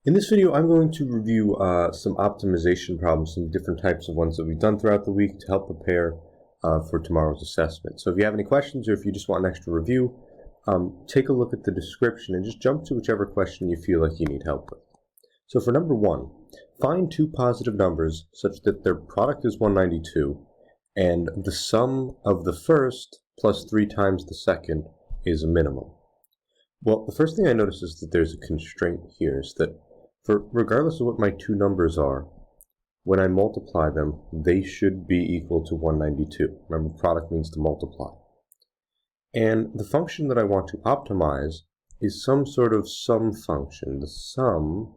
In this video, I'm going to review some optimization problems, some different types of ones that we've done throughout the week to help prepare for tomorrow's assessment. So if you have any questions or if you just want an extra review, take a look at the description and just jump to whichever question you feel like you need help with. So for number 1, find two positive numbers such that their product is 192 and the sum of the first plus 3 times the second is a minimum. Well, the first thing I notice is that there's a constraint here, is that regardless of what my two numbers are, when I multiply them, they should be equal to 192. Remember, product means to multiply. And the function that I want to optimize is some sort of sum function, the sum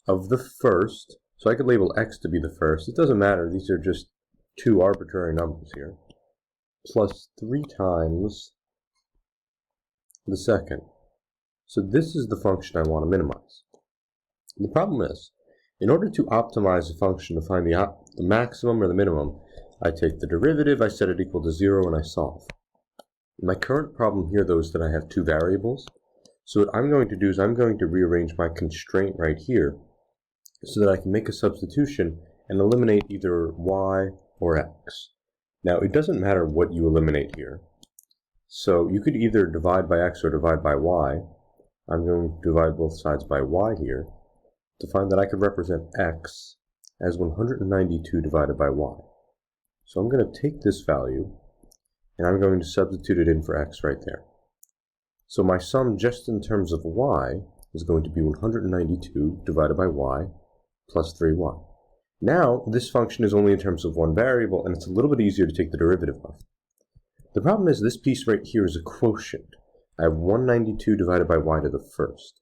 of the first. So I could label x to be the first. It doesn't matter. These are just two arbitrary numbers here. Plus 3 times the second. So this is the function I want to minimize. The problem is, in order to optimize a function to find the maximum or the minimum, I take the derivative, I set it equal to 0, and I solve. My current problem here, though, is that I have two variables. So what I'm going to do is I'm going to rearrange my constraint right here so that I can make a substitution and eliminate either y or x. Now, it doesn't matter what you eliminate here. So you could either divide by x or divide by y. I'm going to divide both sides by y here to find that I could represent x as 192 divided by y. So I'm going to take this value and I'm going to substitute it in for x right there. So my sum just in terms of y is going to be 192 divided by y plus 3y. Now this function is only in terms of one variable and it's a little bit easier to take the derivative of. The problem is this piece right here is a quotient. I have 192 divided by y to the first.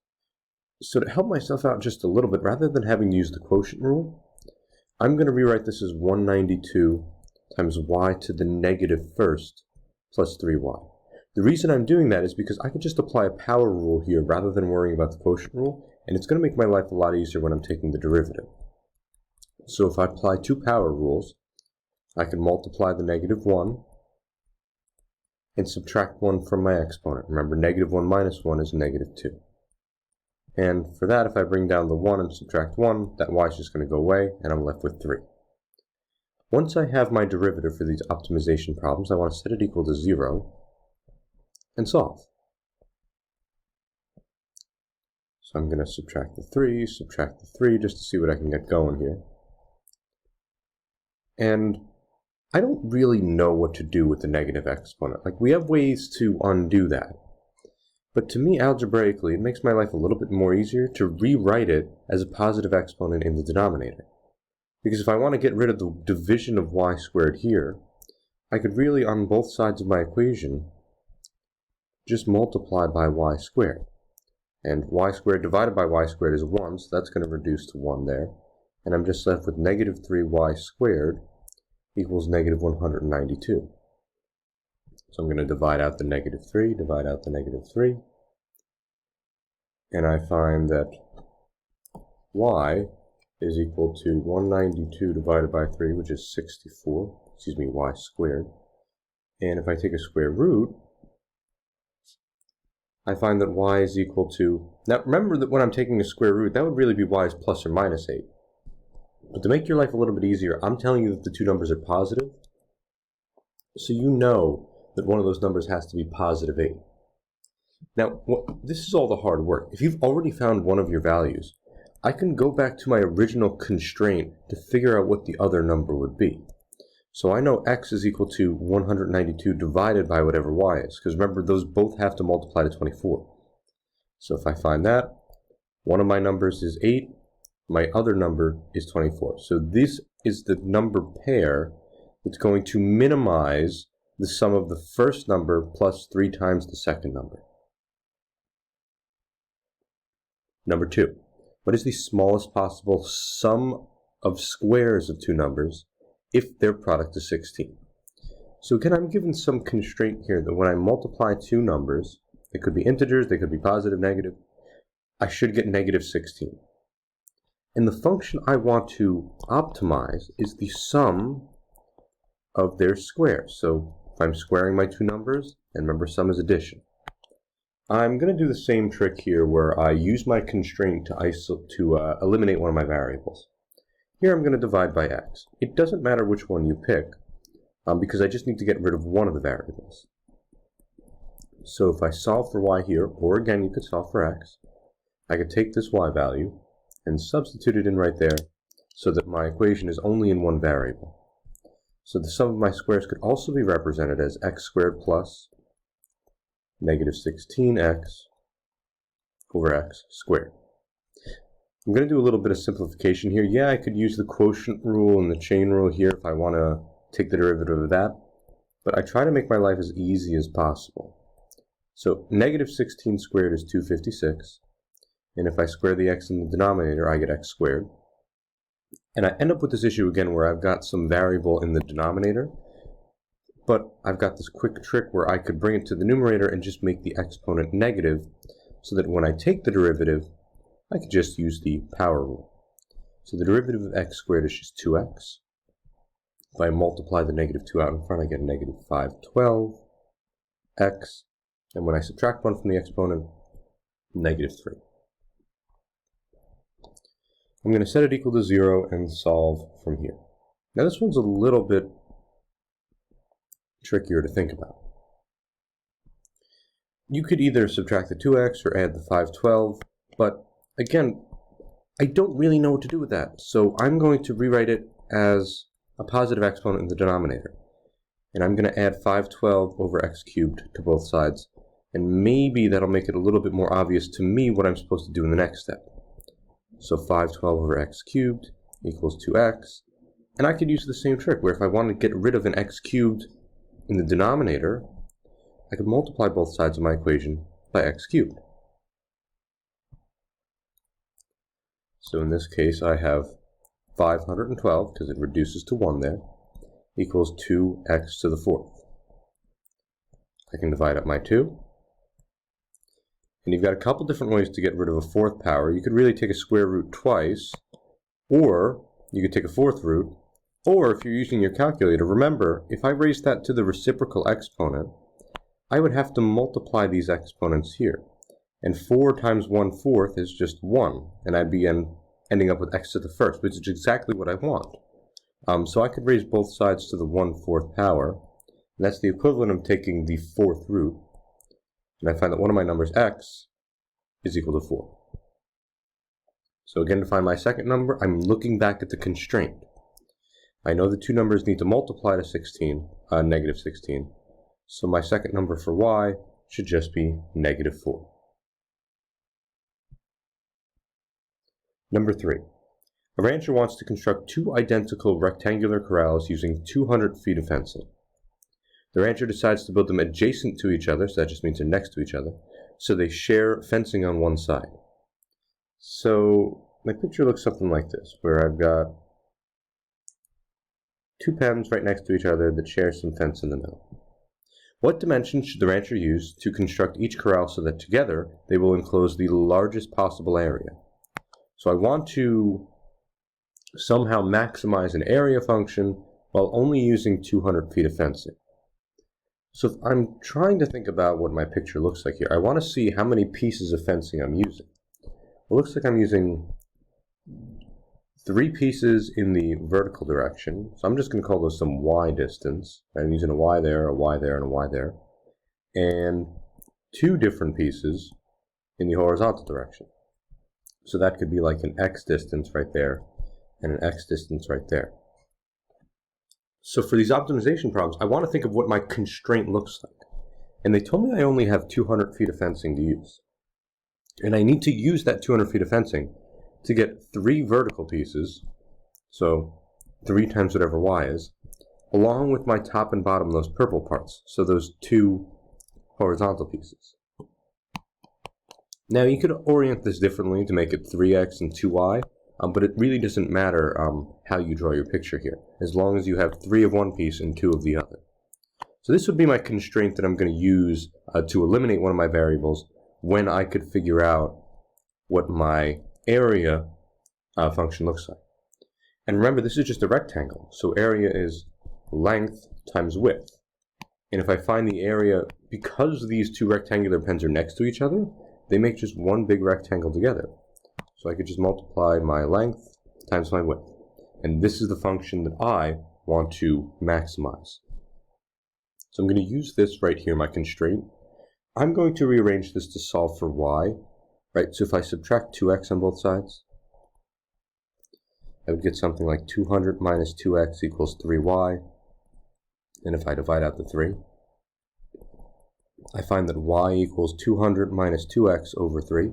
So to help myself out just a little bit, rather than having to use the quotient rule, I'm going to rewrite this as 192 times y to the negative first plus 3y. The reason I'm doing that is because I could just apply a power rule here rather than worrying about the quotient rule, and it's going to make my life a lot easier when I'm taking the derivative. So if I apply two power rules, I can multiply the negative 1 and subtract 1 from my exponent. Remember, negative 1 minus 1 is negative 2. And for that, if I bring down the 1 and subtract 1, that y is just going to go away, and I'm left with 3. Once I have my derivative for these optimization problems, I want to set it equal to 0 and solve. So I'm going to subtract the 3 just to see what I can get going here. And I don't really know what to do with the negative exponent. Like, we have ways to undo that. But to me, algebraically, it makes my life a little bit more easier to rewrite it as a positive exponent in the denominator. Because if I want to get rid of the division of y squared here, I could really, on both sides of my equation, just multiply by y squared. And y squared divided by y squared is 1, so that's going to reduce to 1 there. And I'm just left with negative 3y squared equals negative 192. So I'm going to divide out the negative 3, divide out the negative 3, and I find that y is equal to 192 divided by 3, which is 64, y squared. And if I take a square root, I find that y is equal to, now remember that when I'm taking a square root, that would really be y is plus or minus 8. But to make your life a little bit easier, I'm telling you that the two numbers are positive, so you know that one of those numbers has to be positive 8. Now, this is all the hard work. If you've already found one of your values, I can go back to my original constraint to figure out what the other number would be. So I know x is equal to 192 divided by whatever y is, because remember, those both have to multiply to 24. So if I find that, one of my numbers is 8, my other number is 24. So this is the number pair that's going to minimize the sum of the first number plus 3 times the second number. Number 2, what is the smallest possible sum of squares of two numbers if their product is 16? So again, I'm given some constraint here that when I multiply two numbers, they could be integers, they could be positive, negative, I should get negative 16. And the function I want to optimize is the sum of their squares. So if I'm squaring my two numbers, and remember, sum is addition. I'm going to do the same trick here where I use my constraint to eliminate one of my variables. Here I'm going to divide by x. It doesn't matter which one you pick because I just need to get rid of one of the variables. So if I solve for y here, or again you could solve for x, I could take this y value and substitute it in right there so that my equation is only in one variable. So the sum of my squares could also be represented as x squared plus negative 16x over x squared. I'm going to do a little bit of simplification here. Yeah, I could use the quotient rule and the chain rule here if I want to take the derivative of that, but I try to make my life as easy as possible. So negative 16 squared is 256, and if I square the x in the denominator, I get x squared. And I end up with this issue again where I've got some variable in the denominator, but I've got this quick trick where I could bring it to the numerator and just make the exponent negative, so that when I take the derivative, I could just use the power rule. So the derivative of x squared is just 2x. If I multiply the negative 2 out in front, I get a negative 512x. And when I subtract 1 from the exponent, negative 3. I'm going to set it equal to 0 and solve from here. Now this one's a little bit trickier to think about. You could either subtract the 2x or add the 512, but again, I don't really know what to do with that. So I'm going to rewrite it as a positive exponent in the denominator. And I'm going to add 512 over x cubed to both sides. And maybe that'll make it a little bit more obvious to me what I'm supposed to do in the next step. So 512 over x cubed equals 2x. And I could use the same trick where if I want to get rid of an x cubed in the denominator, I could multiply both sides of my equation by x cubed. So in this case I have 512, because it reduces to 1 there, equals 2x to the 4th. I can divide up my 2. And you've got a couple different ways to get rid of a 4th power. You could really take a square root twice, or you could take a 4th root, or if you're using your calculator, remember, if I raise that to the reciprocal exponent, I would have to multiply these exponents here. And 4 times 1/4 is just 1, and I'd be ending up with x to the 1st, which is exactly what I want. So I could raise both sides to the 1/4 power, and that's the equivalent of taking the 4th root, and I find that one of my numbers, x, is equal to 4. So again, to find my second number, I'm looking back at the constraint. I know the two numbers need to multiply to negative 16, so my second number for y should just be negative 4. Number 3. A rancher wants to construct 2 identical rectangular corrals using 200 feet of fencing. The rancher decides to build them adjacent to each other, so that just means they're next to each other, so they share fencing on one side. So my picture looks something like this, where I've got 2 pens right next to each other that share some fence in the middle. What dimensions should the rancher use to construct each corral so that together they will enclose the largest possible area? So I want to somehow maximize an area function while only using 200 feet of fencing. So if I'm trying to think about what my picture looks like here, I want to see how many pieces of fencing I'm using. It looks like I'm using 3 pieces in the vertical direction, so I'm just going to call those some y distance. I'm using a y there, and a y there, and 2 different pieces in the horizontal direction. So that could be like an x distance right there, and an x distance right there. So for these optimization problems, I want to think of what my constraint looks like. And they told me I only have 200 feet of fencing to use. And I need to use that 200 feet of fencing to get 3 vertical pieces, so 3 times whatever y is, along with my top and bottom, those purple parts, so those 2 horizontal pieces. Now you could orient this differently to make it 3x and 2y, but it really doesn't matter how you draw your picture here, as long as you have 3 of one piece and 2 of the other. So this would be my constraint that I'm going to use to eliminate one of my variables when I could figure out what my area function looks like. And remember, this is just a rectangle, so area is length times width. And if I find the area, because these two rectangular pens are next to each other, they make just one big rectangle together. So I could just multiply my length times my width. And this is the function that I want to maximize. So I'm going to use this right here, my constraint. I'm going to rearrange this to solve for y, right? So if I subtract 2x on both sides, I would get something like 200 minus 2x equals 3y. And if I divide out the 3, I find that y equals 200 minus 2x over 3.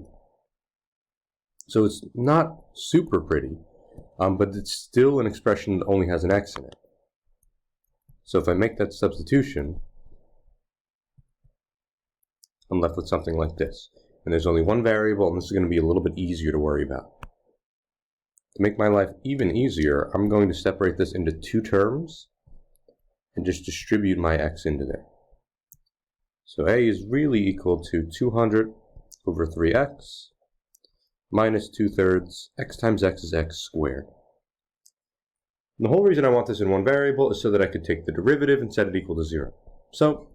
So it's not super pretty, but it's still an expression that only has an x in it. So if I make that substitution, I'm left with something like this. And there's only one variable, and this is going to be a little bit easier to worry about. To make my life even easier, I'm going to separate this into two terms and just distribute my x into there. So a is really equal to 200 over 3x minus 2/3. X times x is x squared. And the whole reason I want this in one variable is so that I could take the derivative and set it equal to 0. So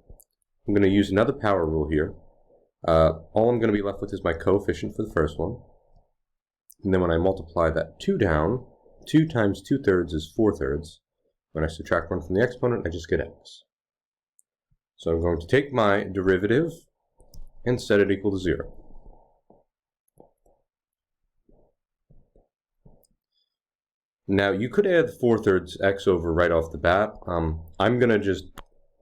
I'm going to use another power rule here. All I'm going to be left with is my coefficient for the first one. And then when I multiply that 2 down, 2 times 2/3 is 4/3. When I subtract 1 from the exponent, I just get x. So I'm going to take my derivative and set it equal to 0. Now you could add 4/3 x over right off the bat. I'm going to just,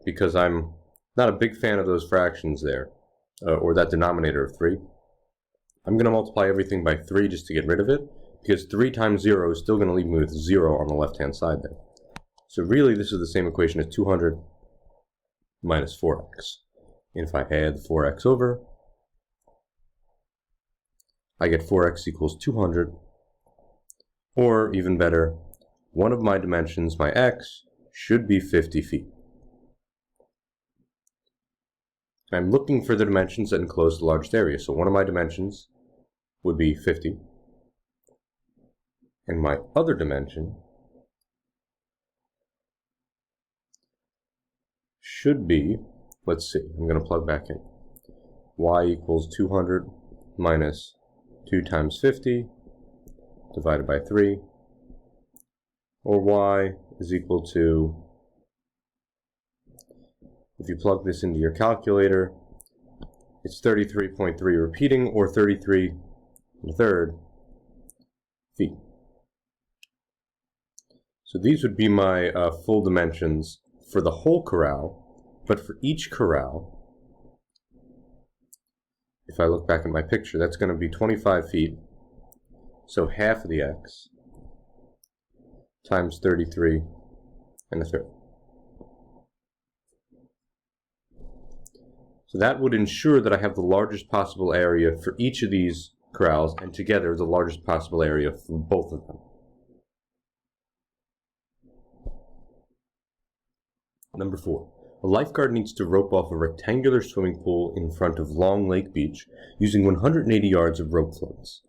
because I'm not a big fan of those fractions there, or that denominator of 3, I'm going to multiply everything by 3 just to get rid of it, because 3 times 0 is still going to leave me with 0 on the left-hand side there. So really this is the same equation as 200 minus 4x. And if I add 4x over, I get 4x equals 200, or even better, one of my dimensions, my x, should be 50 feet. I'm looking for the dimensions that enclose the largest area, so one of my dimensions would be 50, and my other dimension should be, let's see, I'm going to plug back in, y equals 200 minus 2 times 50 divided by 3, or y is equal to, if you plug this into your calculator, it's 33.3 repeating, or 33 1/3 feet. So these would be my full dimensions for the whole corral, but for each corral, if I look back at my picture, that's going to be 25 feet, so half of the x times 33 1/3. So that would ensure that I have the largest possible area for each of these corrals, and together the largest possible area for both of them. Number 4. A lifeguard needs to rope off a rectangular swimming pool in front of Long Lake Beach using 180 yards of rope floats.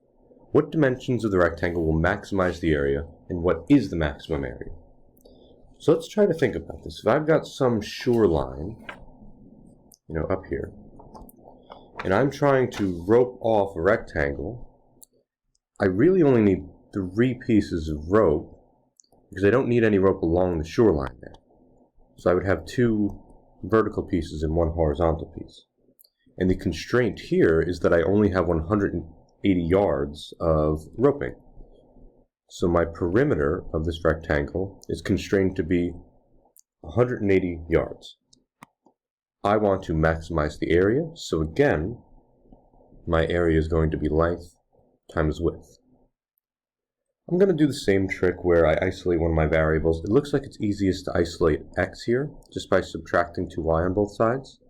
What dimensions of the rectangle will maximize the area, and what is the maximum area? So let's try to think about this. If I've got some shoreline, up here, and I'm trying to rope off a rectangle, I really only need 3 pieces of rope, because I don't need any rope along the shoreline there. So I would have 2 vertical pieces and 1 horizontal piece. And the constraint here is that I only have 180 yards of roping. So my perimeter of this rectangle is constrained to be 180 yards. I want to maximize the area, so again, my area is going to be length times width. I'm going to do the same trick where I isolate one of my variables. It looks like it's easiest to isolate x here, just by subtracting 2y on both sides,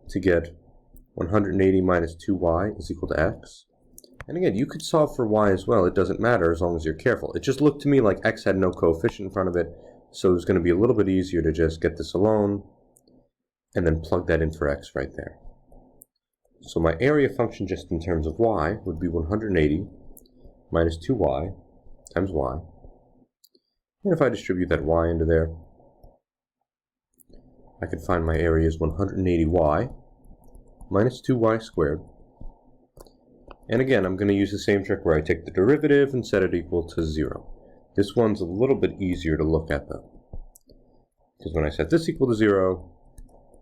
to get 180 minus 2y is equal to x. And again, you could solve for y as well. It doesn't matter as long as you're careful. It just looked to me like x had no coefficient in front of it, so it was going to be a little bit easier to just get this alone, and then plug that in for x right there. So my area function just in terms of y would be 180 minus 2y times y. And if I distribute that y into there, I could find my area is 180y minus 2y squared. And again, I'm going to use the same trick where I take the derivative and set it equal to 0. This one's a little bit easier to look at though, because when I set this equal to 0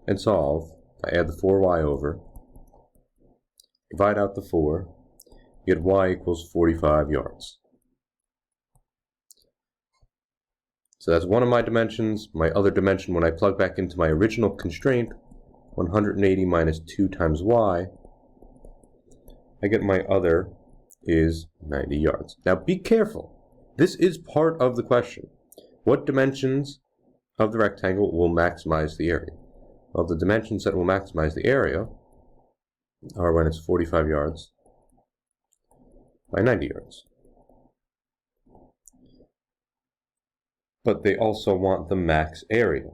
and solve, I add the 4y over, divide out the 4, get y equals 45 yards. So that's one of my dimensions. My other dimension, when I plug back into my original constraint, 180 minus 2 times y, I get my other is 90 yards. Now be careful. This is part of the question. What dimensions of the rectangle will maximize the area? Well, the dimensions that will maximize the area are when it's 45 yards by 90 yards. But they also want the max area.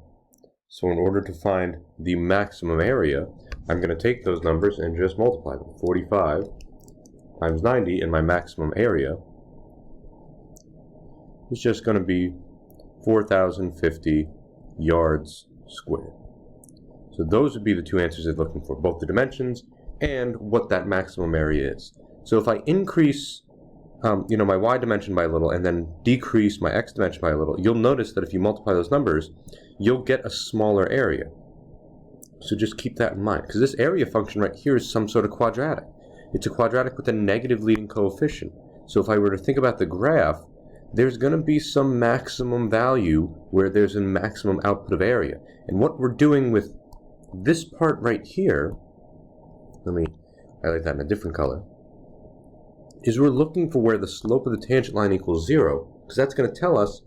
So in order to find the maximum area, I'm going to take those numbers and just multiply them. 45 times 90, and my maximum area is just going to be 4,050 yards squared. So those would be the two answers they're looking for, both the dimensions and what that maximum area is. So if I increase my y dimension by a little and then decrease my x dimension by a little, you'll notice that if you multiply those numbers, you'll get a smaller area. So just keep that in mind, because this area function right here is some sort of quadratic. It's a quadratic with a negative leading coefficient. So if I were to think about the graph, there's going to be some maximum value where there's a maximum output of area. And what we're doing with this part right here, let me highlight that in a different color, is we're looking for where the slope of the tangent line equals 0, because that's going to tell us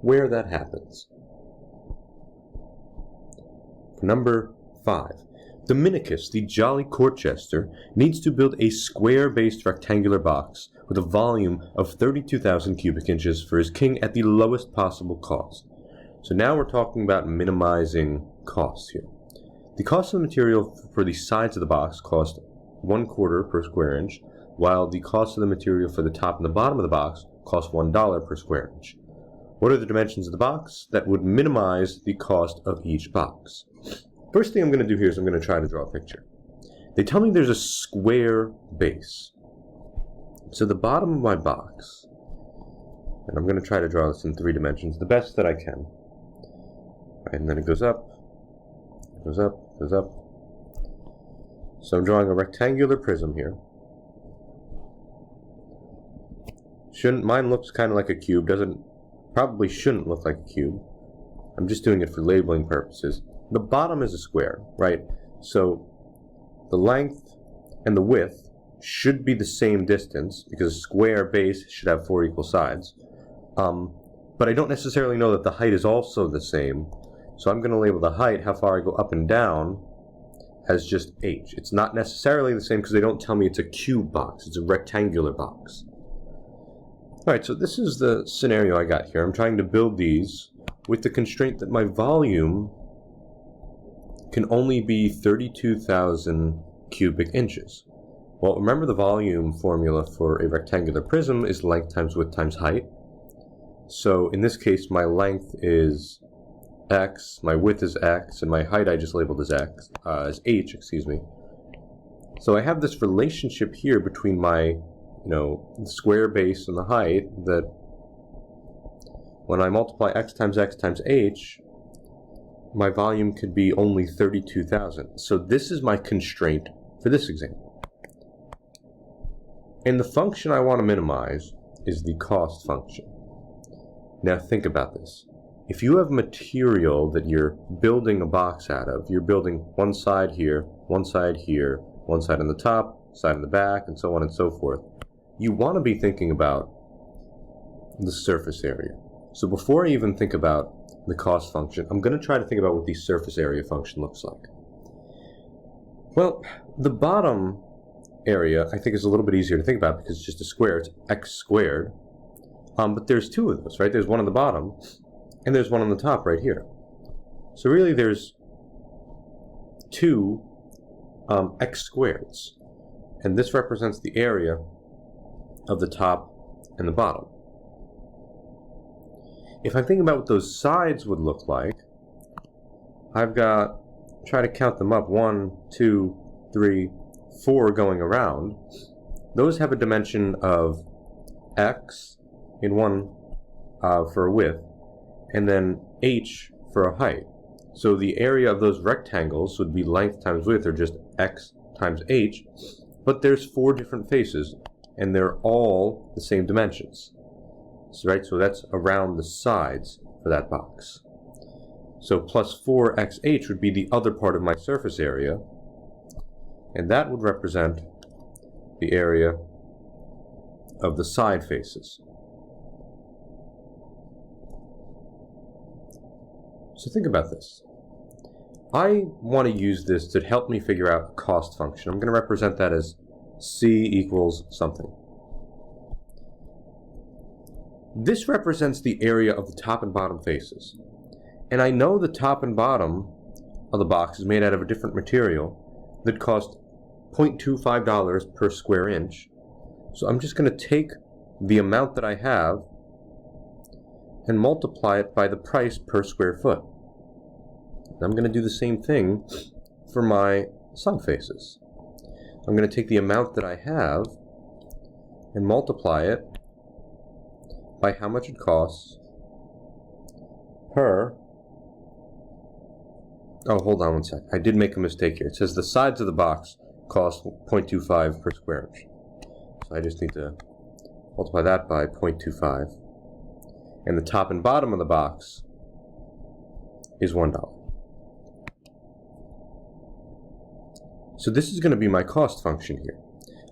where that happens. Number 5. Dominicus, the jolly court jester, needs to build a square-based rectangular box with a volume of 32,000 cubic inches for his king at the lowest possible cost. So now we're talking about minimizing costs here. The cost of the material for the sides of the box cost 1/4 per square inch, while the cost of the material for the top and the bottom of the box costs $1 per square inch. What are the dimensions of the box that would minimize the cost of each box? First thing I'm going to do here is I'm going to try to draw a picture. They tell me there's a square base. So the bottom of my box, and I'm going to try to draw this in 3 dimensions, the best that I can. And then it goes up, goes up, goes up. So I'm drawing a rectangular prism here. Mine looks kind of like a cube, probably shouldn't look like a cube. I'm just doing it for labeling purposes. The bottom is a square, right? So the length and the width should be the same distance, because a square base should have 4 equal sides. But I don't necessarily know that the height is also the same. So I'm going to label the height, how far I go up and down, as just h. It's not necessarily the same because they don't tell me it's a cube box. It's a rectangular box. Alright, so this is the scenario I got here. I'm trying to build these with the constraint that my volume can only be 32,000 cubic inches. Well, remember the volume formula for a rectangular prism is length times width times height. So in this case, my length is x, my width is x, and my height I just labeled as h, excuse me. So I have this relationship here between my square base and the height, that when I multiply x times h, my volume could be only 32,000. So this is my constraint for this example. And the function I want to minimize is the cost function. Now think about this. If you have material that you're building a box out of, you're building one side here, one side here, one side on the top, side on the back, and so on and so forth, you want to be thinking about the surface area. So before I even think about the cost function, I'm going to try to think about what the surface area function looks like. Well, the bottom area I think is a little bit easier to think about because it's just a square. It's x squared. But there's 2 of those, right? There's one on the bottom, and there's one on the top right here. So really there's 2 x squareds. And this represents the area of the top and the bottom. If I'm thinking about what those sides would look like, I've got, try to count them up, 1, 2, 3, 4 going around. Those have a dimension of x in one for a width, and then h for a height. So the area of those rectangles would be length times width, or just x times h, but there's 4 different faces, and they're all the same dimensions. So, right, so that's around the sides for that box. So plus 4xh would be the other part of my surface area, and that would represent the area of the side faces. So think about this. I want to use this to help me figure out a cost function. I'm going to represent that as C equals something. This represents the area of the top and bottom faces. And I know the top and bottom of the box is made out of a different material that cost $0.25 per square inch. So I'm just going to take the amount that I have and multiply it by the price per square foot. I'm going to do the same thing for my side faces. I'm going to take the amount that I have and multiply it by how much it costs per... Oh, hold on one sec. I did make a mistake here. It says the sides of the box cost 0.25 per square inch. So I just need to multiply that by 0.25. And the top and bottom of the box is $1. So this is going to be my cost function here.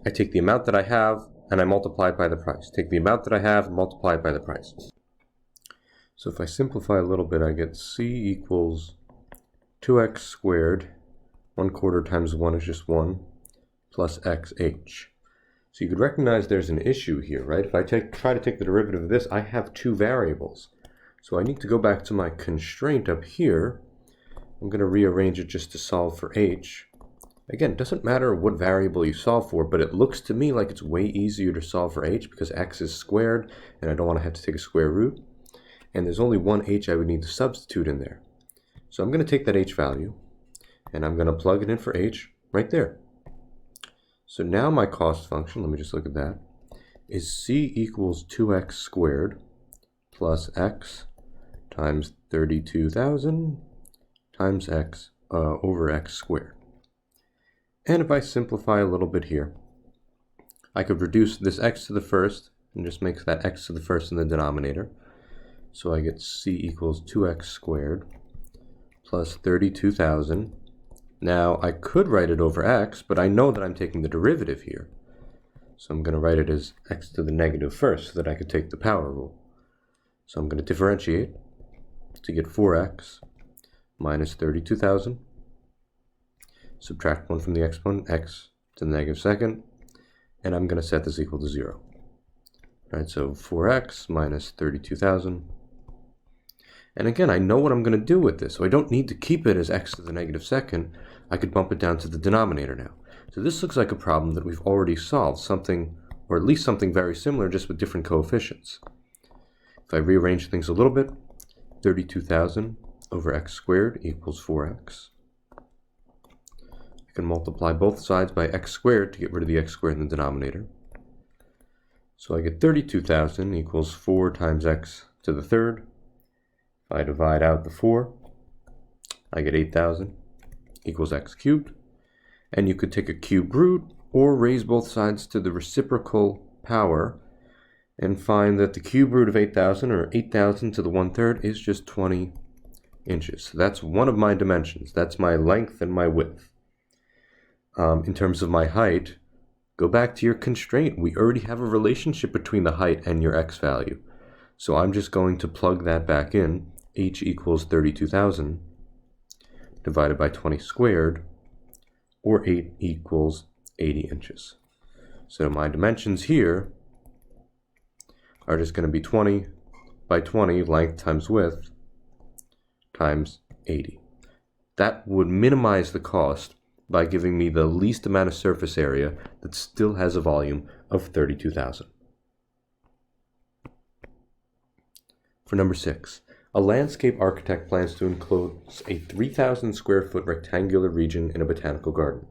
I take the amount that I have and I multiply it by the price. Take the amount that I have and multiply it by the price. So if I simplify a little bit, I get C equals 2x squared, 1/4 times 1 is just 1, plus xh. So you could recognize there's an issue here, right? If I try to take the derivative of this, I have 2 variables. So I need to go back to my constraint up here. I'm going to rearrange it just to solve for h. Again, it doesn't matter what variable you solve for, but it looks to me like it's way easier to solve for h because x is squared, and I don't want to have to take a square root. And there's only one h I would need to substitute in there. So I'm going to take that h value, and I'm going to plug it in for h right there. So now my cost function, let me just look at that, is C equals 2x squared plus x times 32,000 times x over x squared. And if I simplify a little bit here, I could reduce this x to the first and just make that x to the first in the denominator. So I get C equals 2x squared plus 32,000. Now I could write it over x, but I know that I'm taking the derivative here. So I'm going to write it as x to the negative first so that I could take the power rule. So I'm going to differentiate to get 4x minus 32,000. Subtract 1 from the exponent, x to the negative second, and I'm going to set this equal to 0. All right, so 4x minus 32,000. And again, I know what I'm going to do with this, so I don't need to keep it as x to the negative second. I could bump it down to the denominator now. So this looks like a problem that we've already solved, something, or at least something very similar, just with different coefficients. If I rearrange things a little bit, 32,000 over x squared equals 4x. I can multiply both sides by x squared to get rid of the x squared in the denominator. So I get 32,000 equals 4 times x to the third. If I divide out the 4, I get 8,000 equals x cubed. And you could take a cube root or raise both sides to the reciprocal power and find that the cube root of 8,000, or 8,000 to the 1/3, is just 20 inches. So that's one of my dimensions. That's my length and my width. In terms of my height, go back to your constraint. We already have a relationship between the height and your x value. So I'm just going to plug that back in. H equals 32,000 divided by 20 squared, or 8 equals 80 inches. So my dimensions here are just going to be 20 by 20, length times width, times 80. That would minimize the cost by giving me the least amount of surface area that still has a volume of 32,000. For number 6, A landscape architect plans to enclose a 3,000 square foot rectangular region in a botanical garden.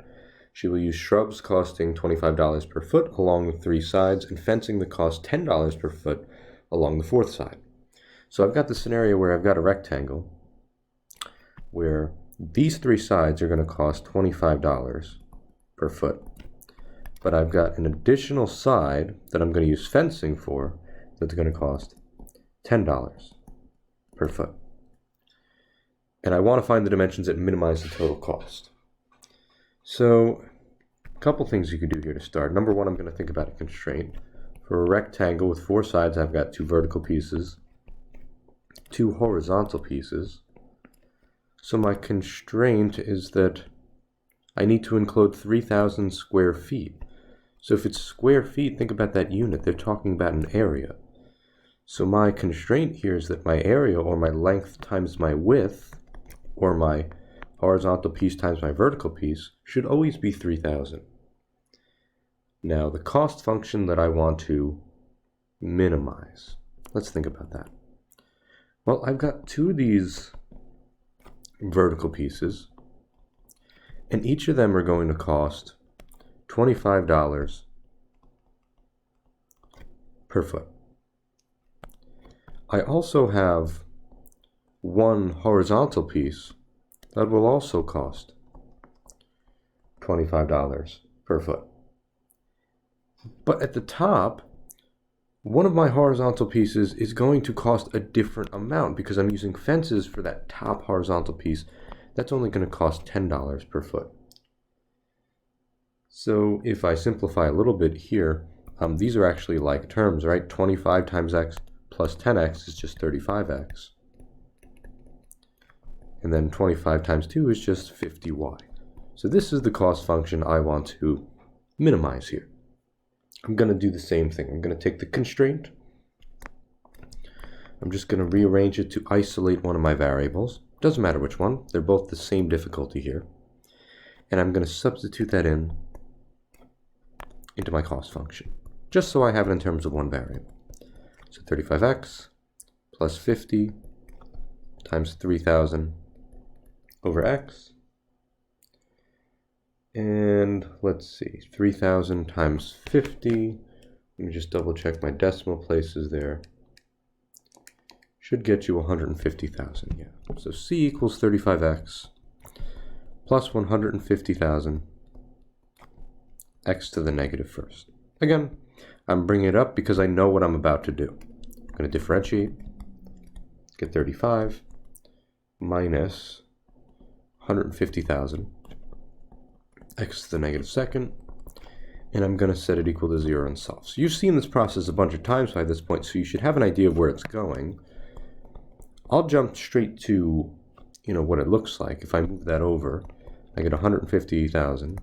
She will use shrubs costing $25 per foot along the 3 sides and fencing that costs $10 per foot along the 4th side. So I've got the scenario where I've got a rectangle where these 3 sides are going to cost $25 per foot. But I've got an additional side that I'm going to use fencing for that's going to cost $10 per foot. And I want to find the dimensions that minimize the total cost. So a couple things you could do here to start. Number one, I'm going to think about a constraint. For a rectangle with 4 sides, I've got 2 vertical pieces, 2 horizontal pieces. So my constraint is that I need to enclose 3,000 square feet. So if it's square feet, think about that unit. They're talking about an area. So my constraint here is that my area, or my length times my width, or my horizontal piece times my vertical piece, should always be 3,000. Now, the cost function that I want to minimize, let's think about that. Well, I've got 2 of these vertical pieces, and each of them are going to cost $25 per foot. I also have 1 horizontal piece that will also cost $25 per foot. But at the top, one of my horizontal pieces is going to cost a different amount because I'm using fences for that top horizontal piece. That's only going to cost $10 per foot. So if I simplify a little bit here, these are actually like terms, right? 25 times x plus 10x is just 35x. And then 25 times 2 is just 50y. So this is the cost function I want to minimize here. I'm going to do the same thing. I'm going to take the constraint. I'm just going to rearrange it to isolate one of my variables. Doesn't matter which one. They're both the same difficulty here. And I'm going to substitute that into my cost function, just so I have it in terms of one variable. So 35x plus 50 times 3,000 over x. And let's see, 3,000 times 50. Let me just double check my decimal places there. Should get you 150,000, yeah. So c equals 35x plus 150,000 x to the negative first. Again, I'm bringing it up because I know what I'm about to do. I'm going to differentiate, get 35 minus 150,000 x to the negative second, and I'm going to set it equal to 0 and solve. So you've seen this process a bunch of times by this point, so you should have an idea of where it's going. I'll jump straight to, what it looks like. If I move that over, I get 150,000,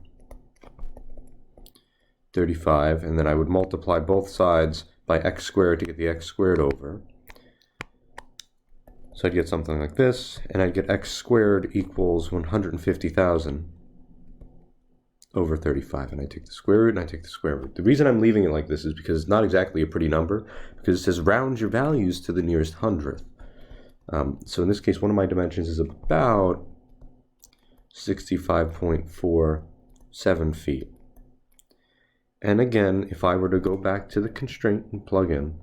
35, and then I would multiply both sides by x squared to get the x squared over. So I'd get something like this, and I'd get x squared equals 150,000 over 35, and I take the square root and I take the square root. The reason I'm leaving it like this is because it's not exactly a pretty number, because it says round your values to the nearest hundredth. So in this case, one of my dimensions is about 65.47 feet. And again, if I were to go back to the constraint and plug in,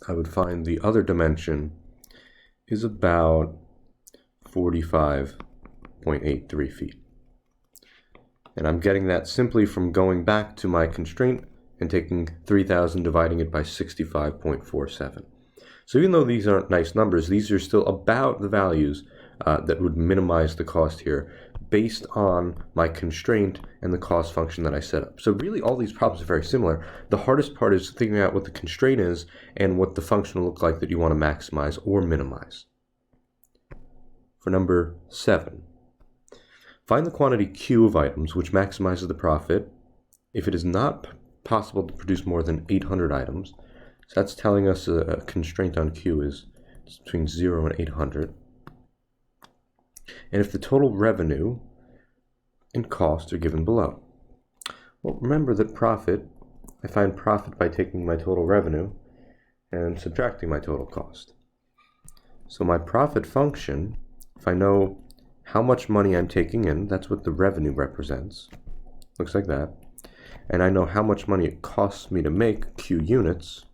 I would find the other dimension is about 45.83 feet. And I'm getting that simply from going back to my constraint and taking 3,000, dividing it by 65.47. So even though these aren't nice numbers, these are still about the values that would minimize the cost here based on my constraint and the cost function that I set up. So really all these problems are very similar. The hardest part is figuring out what the constraint is and what the function will look like that you want to maximize or minimize. For number 7, find the quantity Q of items which maximizes the profit if it is not possible to produce more than 800 items. So that's telling us a constraint on Q is between 0 and 800. And if the total revenue and cost are given below. Well, remember that profit, I find profit by taking my total revenue and subtracting my total cost. So my profit function, if I know how much money I'm taking in, that's what the revenue represents. Looks like that. And I know how much money it costs me to make Q units.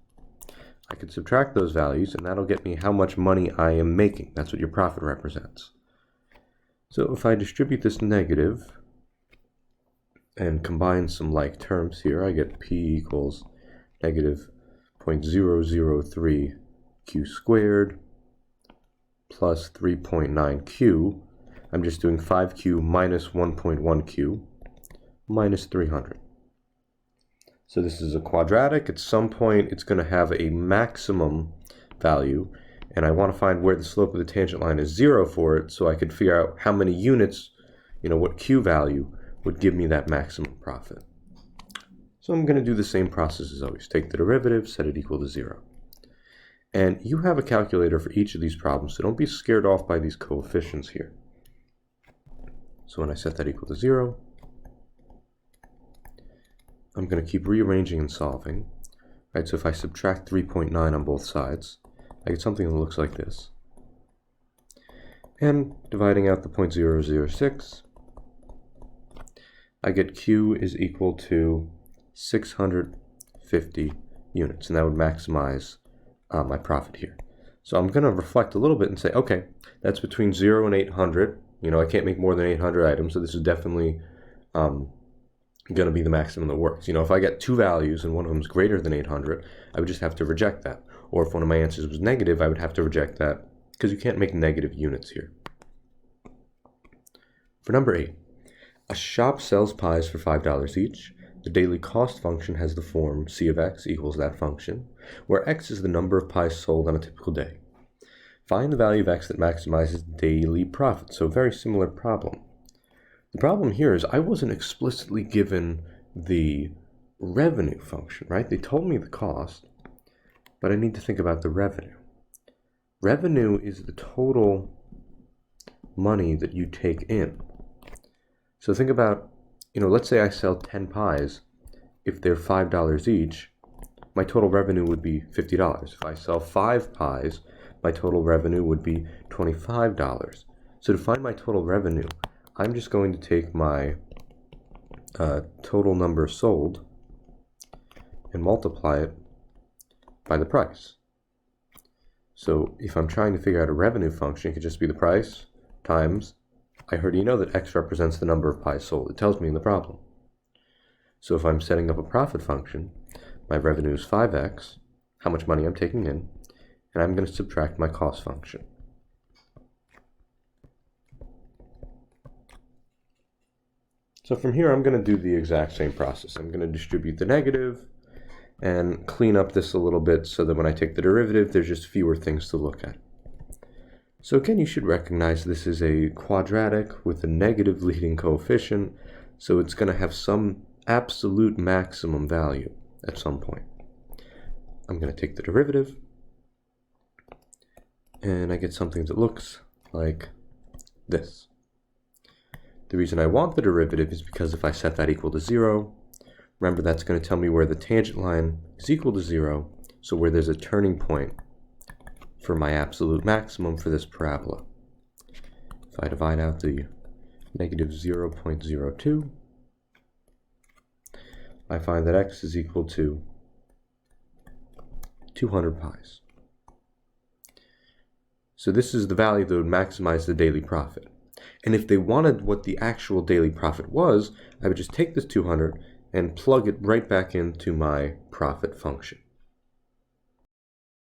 I can subtract those values, and that'll get me how much money I am making. That's what your profit represents. So if I distribute this negative and combine some like terms here, I get P equals negative 0.003 Q squared plus 3.9Q. I'm just doing 5Q minus 1.1Q minus 300. So this is a quadratic. At some point, it's going to have a maximum value, and I want to find where the slope of the tangent line is 0 for it, so I could figure out how many units, what Q value would give me that maximum profit. So I'm going to do the same process as always. Take the derivative, set it equal to 0. And you have a calculator for each of these problems, so don't be scared off by these coefficients here. So when I set that equal to 0, I'm going to keep rearranging and solving. Right, so if I subtract 3.9 on both sides, I get something that looks like this. And dividing out the 0.006, I get Q is equal to 650 units, and that would maximize my profit here. So I'm going to reflect a little bit and say, okay, that's between 0 and 800. I can't make more than 800 items, so this is definitely going to be the maximum that works. If I get two values and one of them is greater than 800, I would just have to reject that. Or if one of my answers was negative, I would have to reject that because you can't make negative units here. For number 8, a shop sells pies for $5 each. The daily cost function has the form C of x equals that function, where x is the number of pies sold on a typical day. Find the value of x that maximizes daily profit. So very similar problem. The problem here is I wasn't explicitly given the revenue function, right? They told me the cost, but I need to think about the revenue. Revenue is the total money that you take in. So think about, let's say I sell 10 pies. If they're $5 each, my total revenue would be $50. If I sell 5 pies, my total revenue would be $25. So to find my total revenue, I'm just going to take my total number sold and multiply it by the price. So if I'm trying to figure out a revenue function, it could just be the price times, I already know that x represents the number of pies sold. It tells me in the problem. So if I'm setting up a profit function, my revenue is 5x, how much money I'm taking in, and I'm going to subtract my cost function. So from here, I'm going to do the exact same process. I'm going to distribute the negative and clean up this a little bit so that when I take the derivative, there's just fewer things to look at. So again, you should recognize this is a quadratic with a negative leading coefficient, so it's going to have some absolute maximum value at some point. I'm going to take the derivative, and I get something that looks like this. The reason I want the derivative is because if I set that equal to 0, remember that's going to tell me where the tangent line is equal to 0, so where there's a turning point for my absolute maximum for this parabola. If I divide out the negative 0.02, I find that x is equal to 200 pies. So this is the value that would maximize the daily profit. And if they wanted what the actual daily profit was, I would just take this 200 and plug it right back into my profit function.